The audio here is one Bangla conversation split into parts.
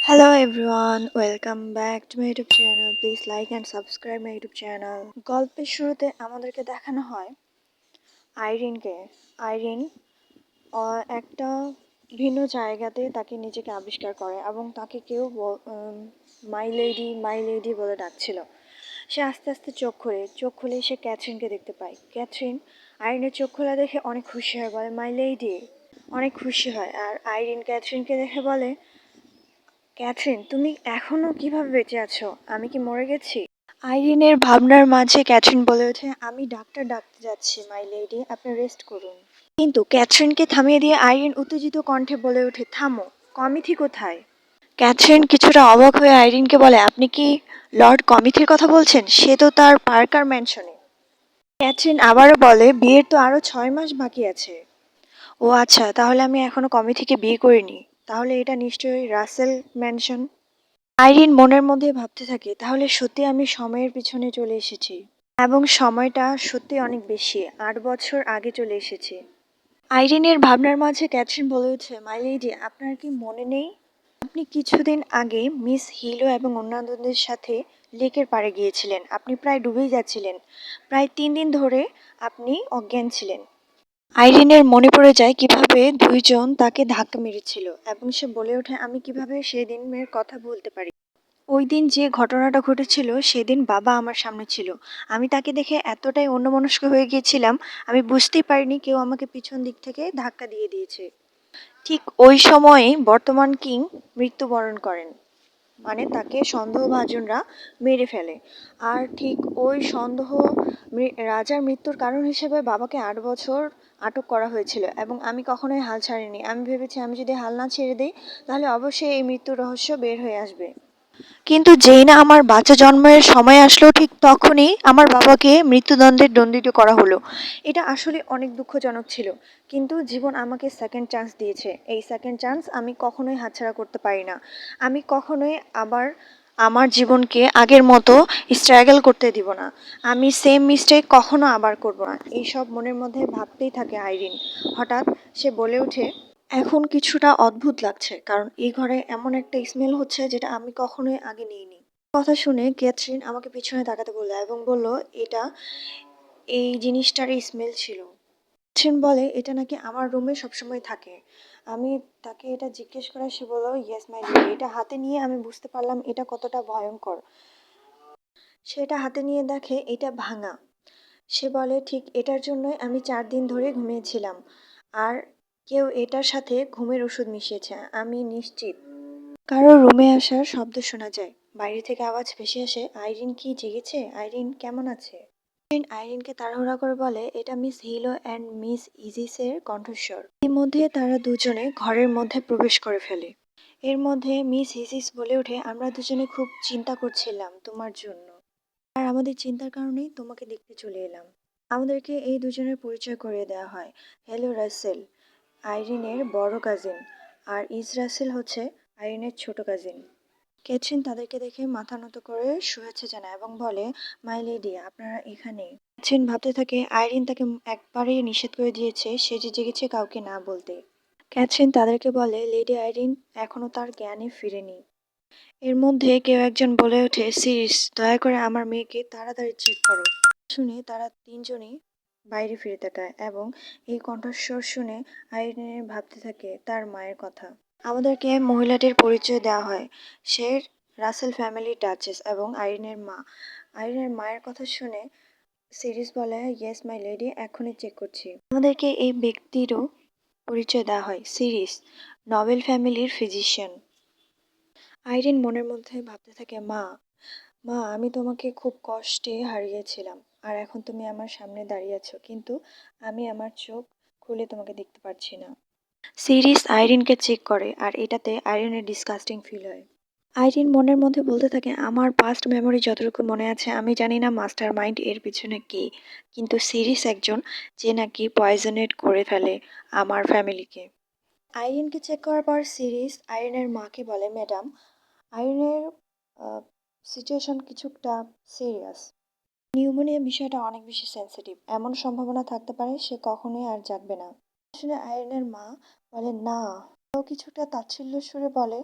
Hello everyone, welcome back to my YouTube channel. Please like and subscribe my YouTube channel. গল্পের শুরুতে আমাদেরকে দেখানো হয় আইরিনকে। আইরিন একটা ভিন্ন জায়গাতে তাকে নিজেকে আবিষ্কার করে এবং তাকে কেউ মাই লেডি বলে ডাকছিল। সে আস্তে আস্তে চোখ খুলে সে ক্যাথরিনকে দেখতে পায়। ক্যাথরিন আইরিনের চোখ খোলা দেখে অনেক খুশি হয়, বলে মাই লেডি, অনেক খুশি হয়। আর আইরিন ক্যাথরিনকে দেখে বলে, ক্যাথরিন, তুমি এখনো কিভাবে বেঁচে আছো? আমি কি মরে গেছি? আইরিনের ভাবনার মাঝে ক্যাথরিন বলে ওঠে, আমি ডাক্তার ডাকতে যাচ্ছি মাই লেডি, আপনি রেস্ট করুন। কিন্তু ক্যাথরিনকে থামিয়ে দিয়ে আইরিন উত্তেজিত কণ্ঠে বলে ওঠে, থামো, কমিথি কোথায়? ক্যাথরিন কিছুটা অবাক হয়ে আইরিনকে বলে, আপনি কি লর্ড কমিথির কথা বলছেন? সে তো তার পার্কার ম্যানশনে। ক্যাথরিন আবারও বলে, বিয়ের তো আরো 6 মাস বাকি আছে। ও আচ্ছা, তাহলে আমি এখনো কমিথিকে বিয়ে করিনি। তাহলে এটা নিশ্চয়ই রাসেল ম্যানশন। আইরিন মনের মধ্যে ভাবতে থাকে, তাহলে সত্যি আমি সময়ের পিছনে চলে এসেছি, এবং সময়টা সত্যি অনেক বেশি, 8 বছর আগে চলে এসেছি। আইরিনের ভাবনার মাঝে ক্যাথরিন বলে ওঠে, মাই লেডি, আপনার কি মনে নেই আপনি কিছুদিন আগে মিস হিলো এবং অন্যান্যদের সাথে লেকের পাড়ে গিয়েছিলেন? আপনি প্রায় ডুবেই যাচ্ছিলেন। প্রায় 3 দিন ধরে আপনি অজ্ঞান ছিলেন। আইরিনের মনে পড়ে যায় কিভাবে দুইজন তাকে ধাক্কা মেরেছিল, এবং সে বলে ওঠে, আমি কিভাবে সেদিনের কথা ভুলতে পারি। ওই দিন যে ঘটনাটা ঘটেছিল সেদিন বাবা আমার সামনে ছিল। আমি তাকে দেখে এতটাই অন্যমনস্ক হয়ে গিয়েছিলাম, আমি বুঝতেই পারিনি কেউ আমাকে পিছন দিক থেকে ধাক্কা দিয়ে দিয়েছে। ঠিক ওই সময়ে বর্তমান কিং মৃত্যুবরণ করেন, মানে তাকে সন্দেহভাজনরা মেরে ফেলে। আর ঠিক ওই রাজার মৃত্যুর কারণ হিসেবে বাবাকে 8 বছর আটক করা হয়েছিল, এবং আমি কখনোই হাল ছাড়িনি। আমি ভেবেছি আমি যদি হাল না ছেড়ে দিই তাহলে অবশ্যই এই মৃত্যুর রহস্য বের হয়ে আসবে। কিন্তু যেই না আমার বাচ্চা জন্মের সময় আসলো, ঠিক তখনই আমার বাবাকে মৃত্যুদণ্ডে দণ্ডিত করা হলো। এটা আসলে অনেক দুঃখজনক ছিল, কিন্তু জীবন আমাকে সেকেন্ড চান্স দিয়েছে। এই সেকেন্ড চান্স আমি কখনোই হাতছাড়া করতে পারি না। আমি কখনোই আবার আমার জীবনকে আগের মতো স্ট্রাগল করতে দিব না। আমি সেম মিস্টেক কখনো আবার করব না। এইসব মনের মধ্যে ভাবতেই থাকে আইরিন। হঠাৎ সে বলে ওঠে, এখন কিছুটা অদ্ভুত লাগছে, কারণ এই ঘরে এমন একটা স্মেল হচ্ছে যেটা আমি কখনোই আগে নিইনি। কথা শুনে ক্যাথরিন আমাকে পিছনে তাকাতে বলল এবং বলল, এটা এই জিনিসটার স্মেল ছিল। ক্যাথরিন বলে, এটা নাকি আমার রুমে সবসময় থাকে। আমি তাকে এটা জিজ্ঞেস করে সে বলল, ইয়েস মাই ডিয়ার। এটা হাতে নিয়ে আমি বুঝতে পারলাম এটা কতটা ভয়ঙ্কর। সেটা হাতে নিয়ে দেখে এটা ভাঙা। সে বলে, ঠিক এটার জন্যই আমি 4 দিন ধরে ঘুমিয়েছিলাম, আর কেউ এটার সাথে ঘুমের ওষুধ মিশিয়েছে, আমি নিশ্চিত। কারো রুমে আসার শব্দ শোনা যায়, বাইরে থেকে আওয়াজ ভেসে আসে, আইরিন কি জেগেছে? আইরিন কেমন আছে? আইরিনকে তাড়াহুড়া করে বলে, এটা মিস হিলো অ্যান্ড মিস ইজিসের কণ্ঠস্বর। এর মধ্যে তারা দুজনে ঘরের মধ্যে প্রবেশ করে ফেলে। এর মধ্যে মিস হিসিস বলে ওঠে, আমরা দুজনে খুব চিন্তা করছিলাম তোমার জন্য, আর আমাদের চিন্তার কারণেই তোমাকে দেখতে চলে এলাম। আমাদেরকে এই দুজনের পরিচয় করিয়ে দেওয়া হয়। হ্যালো রাসেল, আইরিনের বড় কাজিন, আর রাসেল হচ্ছে আইরিনের ছোট কাজিন। ক্যাথরিন তাদেরকে দেখে মাথা নত করে শুভেচ্ছা জানায় এবং বলে, মাই লেডি, আপনারা এখানে। ক্যাথরিন ভাবতে থাকে আইরিন তাকে একবারেই নিষেধ করে দিয়েছে সে যে জেগেছে কাউকে না বলতে। ক্যাথরিন তাদেরকে বলে, লেডি আইরিন এখনো তার জ্ঞানে ফিরেনি। এর মধ্যে কেউ একজন বলে ওঠে, সিরিস, দয়া করে আমার মেয়েকে তাড়াতাড়ি চেক করো। শুনে তারা তিনজনই বাইরে ফিরে তাকায়, এবং এই কণ্ঠস্বর শুনে আইরিনের ভাবতে থাকে তার মায়ের কথা। আমাদেরকে মহিলাটির পরিচয় দেওয়া হয়, সে রাসেল ফ্যামিলির ডাচেস এবং আইরিনের মা। আইরিনের মায়ের কথা শুনে সিরিস বলে, ইয়েস মাই লেডি, এখনই চেক করছি। আমাদেরকে এই ব্যক্তিরও পরিচয় দেওয়া হয়, সিরিস, নোবেল ফ্যামিলির ফিজিশিয়ান। আইরিন মনের মধ্যে ভাবতে থাকে, মা, মা, আমি তোমাকে খুব কষ্টে হারিয়েছিলাম, আর এখন তুমি আমার সামনে দাঁড়িয়ে আছো, কিন্তু আমি আমার চোখ খুলে তোমাকে দেখতে পারছি না। সিরিস আইরিনকে চেক করে, আর এটাতে আইরিনের ডিসকাস্টিং ফিল হয়। আইরিন মনের মধ্যে বলতে থাকে, আমার পাস্ট মেমোরি যতটুকু মনে আছে, আমি জানি না মাস্টার মাইন্ড এর পিছনে কে, কিন্তু সিরিস একজন যে নাকি পয়জনেট করে ফেলে আমার ফ্যামিলিকে। আইরিনকে চেক করার পর সিরিস আইরিনের মাকে বলে, ম্যাডাম, আইরিনের সিচুয়েশন কিছুটা সিরিয়াস। নিউমোনিয়া বিষয়টা অনেক বেশি সেন্সিটিভ, এমন সম্ভাবনা থাকতে পারে সে কখনোই আর জাগবে না। আসলে আইরিনের মা বলে, না। ও কিছুটা তাচ্ছিল্য সুরে বলে,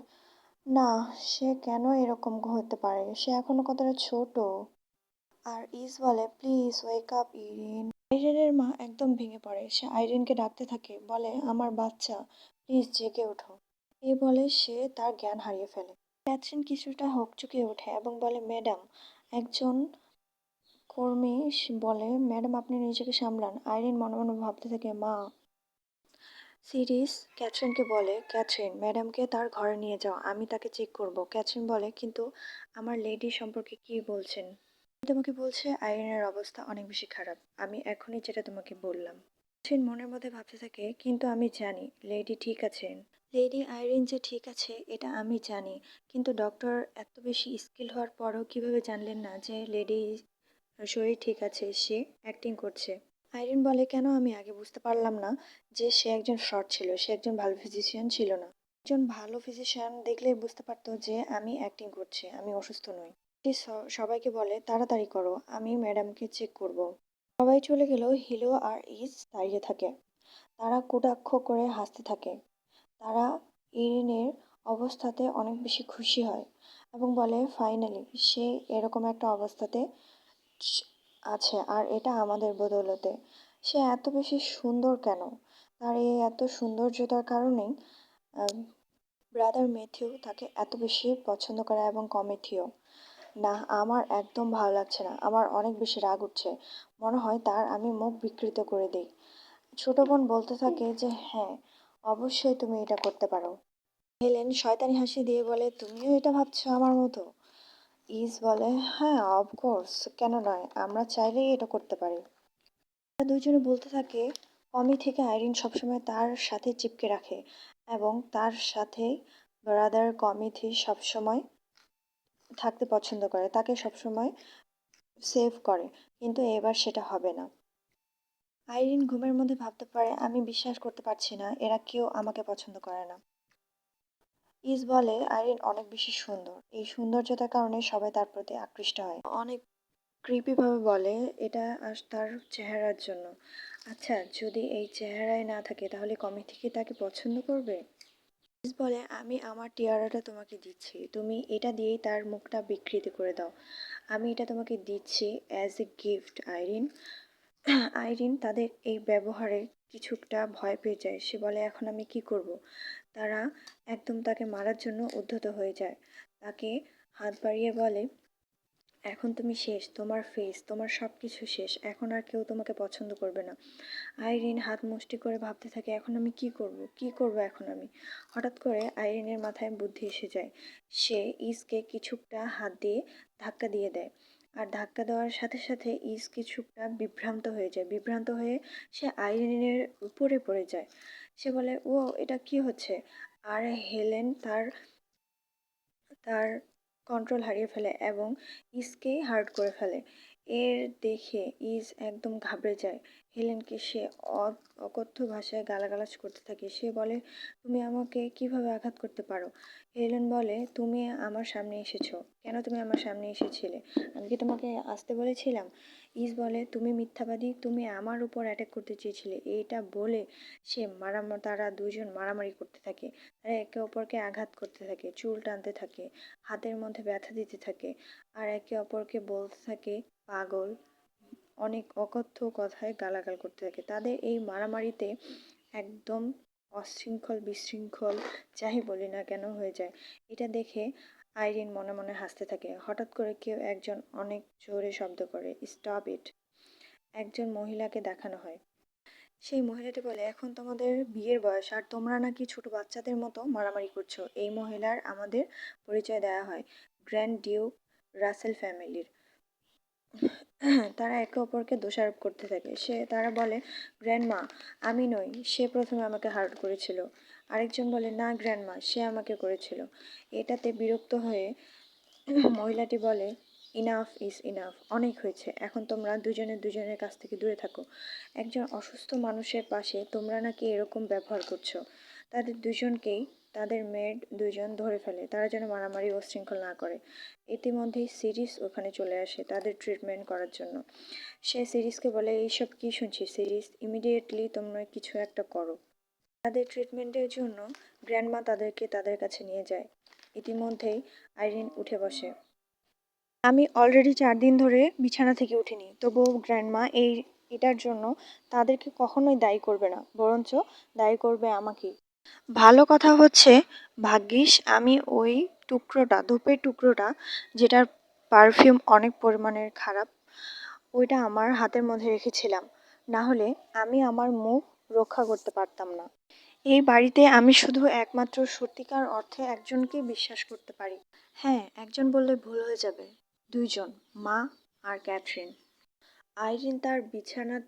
না, সে কেন এরকম হতে পারে? সে এখনো কতটা ছোট। আর ইস বলে, প্লিজ ওয়েক আপ ইরিন। আইরিনের মা একদম ভেঙে পড়ে। সে আইরিনকে ডাকতে থাকে, বলে আমার বাচ্চা, প্লিজ জেগে ওঠো। এই বলে সে তার জ্ঞান হারিয়ে ফেলে। ক্যাথরিন কিছুটা হকচকিয়ে ওঠে এবং বলে, ম্যাডাম। একজন কর্মী বলে, ম্যাডাম আপনি নিজেকে সামলান। আইরিন মনে মনে ভাবতে থাকে, মা। সিরিস ক্যাথরিনকে বলে, ক্যাথরিন ম্যাডামকে তার ঘরে নিয়ে যাও, আমি তাকে চেক করব। ক্যাথরিন বলে, কিন্তু আমার লেডি সম্পর্কে কি বলছেন? তোমাকে বলছে আইরিনের অবস্থা অনেক বেশি খারাপ। আমি এখনই যেটা তোমাকে বললাম। ক্যাথরিন মনের মধ্যে ভাবতে থাকে, কিন্তু আমি জানি লেডি ঠিক আছেন। লেডি আইরিন যে ঠিক আছে এটা আমি জানি, কিন্তু ডক্টর এত বেশি স্কিল হওয়ার পরও কিভাবে জানলেন না যে লেডি শরীর ঠিক আছে? সে অ্যাক্টিং করছে। আইরিন বলে, কেন আমি আগে বুঝতে পারলাম না যে সে একজন ফ্রড ছিল, সে একজন ভালো ফিজিশিয়ান ছিল না। একজন ভালো ফিজিশিয়ান দেখলেই বুঝতে পারতো যে আমি অ্যাক্টিং করছি, আমি অসুস্থ নই। সে সবাইকে বলে, তাড়াতাড়ি করো, আমি ম্যাডামকে চেক করব। সবাই চলে গেলেও হিলো আর ইস দাঁড়িয়ে থাকে। তারা কটাক্ষ করে হাসতে থাকে। তারা ইরিনের অবস্থাতে অনেক বেশি খুশি হয় এবং বলে, ফাইনালি সে এরকম একটা অবস্থাতে আছে, আর এটা আমাদের বদৌলতে। সে এত বেশি সুন্দর কেন? তার এই এত সৌন্দর্যতার কারণেই ব্রাদার ম্যাথিউ তাকে এত বেশি পছন্দ করে এবং কমেথিও। না, আমার একদম ভালো লাগছে না, আমার অনেক বেশি রাগ উঠছে। মনে হয় তার আমি মুখ বিকৃত করে দিই। ছোট বোন বলতে থাকে যে, হ্যাঁ, অবশ্যই তুমি এটা করতে পারো। হেলেন শয়তানি হাসি দিয়ে বলে, তুমিও এটা ভাবছো আমার মতো? ইস বলে, হ্যাঁ অফকোর্স, কেন নয়, আমরা চাইলেই এটা করতে পারি। তারা দুজনে বলতে থাকে, কমি থেকে আইরিন সবসময় তার সাথে চিপকে রাখে এবং তার সাথে ব্রাদার কমিথি সবসময় থাকতে পছন্দ করে, তাকে সবসময় সেভ করে। কিন্তু এবার সেটা হবে না। আইরিন ঘুমের মধ্যে ভাবতে পারে, আমি বিশ্বাস করতে পারছি না, এরা কেউ আমাকে পছন্দ করে না। ইস বলে, আইরিন অনেক বেশি সুন্দর, এই সৌন্দর্যতার কারণে সবাই তার প্রতি আকৃষ্ট হয়। অনেক ক্রিপি ভাবে বলে, এটা তার চেহারার জন্য। আচ্ছা, যদি এই চেহারায় না থাকে তাহলে কমিটি কি তাকে পছন্দ করবে? ইস বলে, আমি আমার টিয়ারাটা তোমাকে দিচ্ছি, তুমি এটা দিয়েই তার মুখটা বিকৃতি করে দাও। আমি এটা তোমাকে দিচ্ছি as a gift Irene. Irene তাদের এই ব্যবহারে কিছুটা ভয় পেয়ে যায়। সে বলে, এখন আমি কি করব? তারা একদম তাকে মারার জন্য উদ্ধত হয়ে যায়। তাকে হাত বাড়িয়ে বলে, এখন তুমি শেষ, তোমার ফেস, তোমার সব কিছু শেষ, এখন আর কেউ তোমাকে পছন্দ করবে না। আইরিন হাত মুষ্টি করে ভাবতে থাকে, এখন আমি কি করব, কি করব এখন আমি? হঠাৎ করে আইরিনের মাথায় বুদ্ধি এসে যায়। সে ইসকে কিছুটা হাত দিয়ে ধাক্কা দিয়ে দেয়। আর ধাক্কা দেওয়ার সাথে সাথে ইস কিছুটা বিভ্রান্ত হয়ে যায়। বিভ্রান্ত হয়ে সে আইরিনের উপরে পড়ে যায়। সে বলে, ও এটা কি হচ্ছে? আর হেলেন তার তার কন্ট্রোল হারিয়ে ফেলে এবং ইসকে হার্ট করে ফেলে। এর দেখে ইস একদম ঘাবড়ে যায়। হেলেনকে সে অকথ্য ভাষায় গালাগালাজ করতে থাকে। সে বলে, তুমি আমাকে কিভাবে আঘাত করতে পারো? হেলেন বলে, তুমি আমার সামনে এসেছো কেন? তুমি আমার সামনে এসেছিলে, আমি কি তোমাকে আসতে বলেছিলাম? ইস বলে, তুমি মিথ্যাবাদী, তুমি আমার উপর অ্যাটাক করতে চেয়েছিলে। এইটা বলে সে তারা দুজন মারামারি করতে থাকে। তারা একে অপরকে আঘাত করতে থাকে, চুল টানতে থাকে, হাতের মধ্যে ব্যথা দিতে থাকে, আর একে অপরকে বলতে থাকে পাগল। অনেক অকথ্য কথায় গালাগাল করতে থাকে। তাদের এই মারামারিতে একদম অশৃঙ্খল বিশৃঙ্খল যাই বলি না কেন হয়ে যায়। এটা দেখে আইরিন মনে মনে হাসতে থাকে। হঠাৎ করে কেউ একজন অনেক জোরে শব্দ করে, স্টপ ইট। একজন মহিলাকে দেখানো হয়। সেই মহিলাটি বলে, এখন তোমাদের বিয়ের বয়স আর তোমরা নাকি ছোট বাচ্চাদের মতো মারামারি করছো। এই মহিলার আমাদের পরিচয় দেওয়া হয় গ্র্যান্ড ডিউক রাসেল ফ্যামিলির। তারা একে অপরকে দোষারোপ করতে থাকে। তারা বলে, গ্র্যান্ডমা, আমি নই, সে প্রথমে আমাকে হার্ট করেছিল। আরেকজন বলে, না গ্র্যান্ডমা, সে আমাকে করেছিল। এটাতে বিরক্ত হয়ে মহিলাটি বলে, ইনাফ ইজ ইনাফ, অনেক হয়েছে, এখন তোমরা দুজনে দুজনের কাছ থেকে দূরে থাকো। একজন অসুস্থ মানুষের পাশে তোমরা নাকি এরকম ব্যবহার করছো। তাদের দুজনকেই তাদের মেড দুজন ধরে ফেলে, তারা যেন মারামারি ও শৃঙ্খল না করে। ইতিমধ্যেই সিরিজ ওখানে চলে আসে তাদের ট্রিটমেন্ট করার জন্য। সে সিরিজকে বলে, এইসব কি শুনছি সিরিজ, ইমিডিয়েটলি তোমরা কিছু একটা করো। তাদের ট্রিটমেন্টের জন্য গ্র্যান্ডমা তাদেরকে তাদের কাছে নিয়ে যায়। ইতিমধ্যেই আইরিন উঠে বসে। আমি অলরেডি 4 দিন ধরে বিছানা থেকে উঠিনি, তবুও গ্র্যান্ডমা এটার জন্য তাদেরকে কখনোই দায়ী করবে না, বরঞ্চ দায়ী করবে আমাকেই। ভালো কথা হচ্ছে, ভাগ্যিস আমি ওই ধূপের টুকরোটা, যেটার পারফিউম অনেক পরিমাণের খারাপ, ওইটা আমার হাতের মধ্যে রেখেছিলাম। না হলে আমি আমার মুখ রক্ষা করতে পারতাম না। এই বাড়িতে আমি শুধু একমাত্র সত্যিকার অর্থে একজনকেই বিশ্বাস করতে পারি। হ্যাঁ, একজন বললে ভুল হয়ে যাবে, দুইজন, মা আর ক্যাথরিন। আইরিন তার বিছানার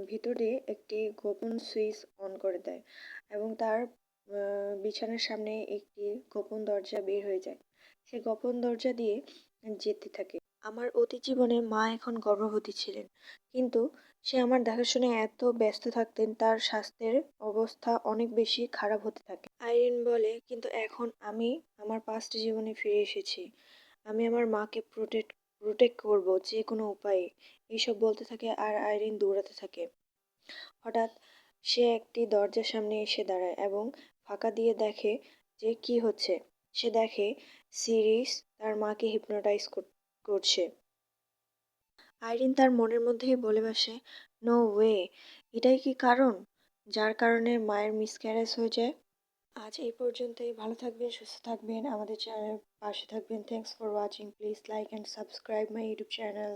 ভিতরে একটি গোপন সুইচ অন করে দেয় এবং তার বিছানার সামনে একটি গোপন দরজা বের হয়ে যায়। সে গোপন দরজা দিয়ে যেতে থাকে। আমার অতীত জীবনে মা এখন গর্ভবতী ছিলেন, কিন্তু সে আমার দেখাশোনায় এত ব্যস্ত থাকতেন, তার স্বাস্থ্যের অবস্থা অনেক বেশি খারাপ হতে থাকে। আইরিন বলে, কিন্তু এখন আমি আমার পাস্ট জীবনে ফিরে এসেছি। আমি আমার মাকে প্রোটেক্ট করব যে কোনো উপায়ে। এইসব বলতে থাকে আর আইরিন দৌড়াতে থাকে। হঠাৎ সে একটি দরজার সামনে এসে দাঁড়ায় এবং ফাঁকা দিয়ে দেখে যে কি হচ্ছে। সে দেখে সিরিস তার মাকে হিপনোটাইজ করছে। আইরিন তার মনের মধ্যেই বলে বসে, নো ওয়ে, এটাই কি কারণ যার কারণে মায়ের মিসক্যারেজ হয়ে যায়? আজ এই পর্যন্তই। ভালো থাকবেন, সুস্থ থাকবেন, আমাদের চ্যানেলের পাশে থাকবেন। Thanks for watching. Please like and subscribe my YouTube channel.